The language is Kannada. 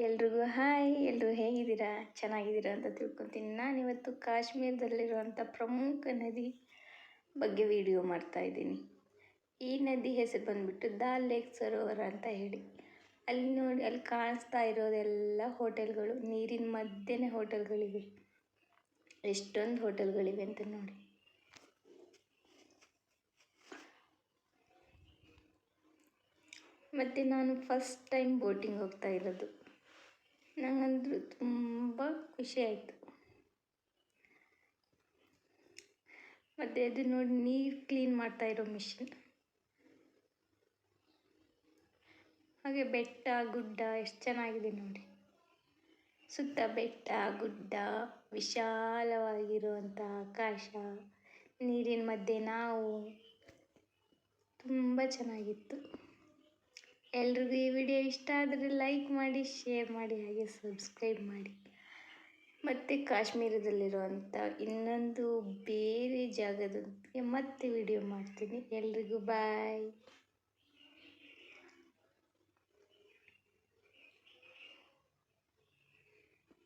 ಎಲ್ರಿಗೂ ಹಾಯ್. ಎಲ್ಲರೂ ಹೇಗಿದ್ದೀರಾ? ಚೆನ್ನಾಗಿದ್ದೀರಾ ಅಂತ ತಿಳ್ಕೊತೀನಿ. ನಾನಿವತ್ತು ಕಾಶ್ಮೀರದಲ್ಲಿರುವಂಥ ಪ್ರಮುಖ ನದಿ ಬಗ್ಗೆ ವಿಡಿಯೋ ಮಾಡ್ತಾಯಿದ್ದೀನಿ. ಈ ನದಿ ಹೆಸರು ಬಂದುಬಿಟ್ಟು ದಾಲ್ ಲೇಕ್ ಸರೋವರ ಅಂತ ಹೇಳಿ. ಅಲ್ಲಿ ನೋಡಿ, ಅಲ್ಲಿ ಕಾಣಿಸ್ತಾ ಇರೋದೆಲ್ಲ ಹೋಟೆಲ್ಗಳು, ನೀರಿನ ಮಧ್ಯೆನೇ ಹೋಟೆಲ್ಗಳಿವೆ. ಎಷ್ಟೊಂದು ಹೋಟೆಲ್ಗಳಿವೆ ಅಂತ ನೋಡಿ. ಮತ್ತು ನಾನು ಫಸ್ಟ್ ಟೈಮ್ ಬೋಟಿಂಗ್ ಹೋಗ್ತಾ ಇರೋದು. ನನಗಂತೂ ತುಂಬ ಖುಷಿ ಆಯಿತು. ಮತ್ತು ಅದು ನೋಡಿ, ನೀರು ಕ್ಲೀನ್ ಮಾಡ್ತಾ ಇರೋ ಮಿಷಿನ್. ಹಾಗೆ ಬೆಟ್ಟ ಗುಡ್ಡ ಎಷ್ಟು ಚೆನ್ನಾಗಿದೆ ನೋಡಿ. ಸುತ್ತ ಬೆಟ್ಟ ಗುಡ್ಡ, ವಿಶಾಲವಾಗಿರುವಂಥ ಆಕಾಶ, ನೀರಿನ ಮಧ್ಯೆ ನಾವು. ತುಂಬ ಚೆನ್ನಾಗಿತ್ತು. ಎಲ್ರಿಗೂ ಈ ವಿಡಿಯೋ ಇಷ್ಟ ಆದರೆ ಲೈಕ್ ಮಾಡಿ, ಶೇರ್ ಮಾಡಿ, ಹಾಗೆ ಸಬ್ಸ್ಕ್ರೈಬ್ ಮಾಡಿ. ಮತ್ತು ಕಾಶ್ಮೀರದಲ್ಲಿರುವಂಥ ಇನ್ನೊಂದು ಬೇರೆ ಜಾಗದೊಂದಿಗೆ ಮತ್ತೆ ವಿಡಿಯೋ ಮಾಡ್ತೀನಿ. ಎಲ್ರಿಗೂ ಬಾಯ್.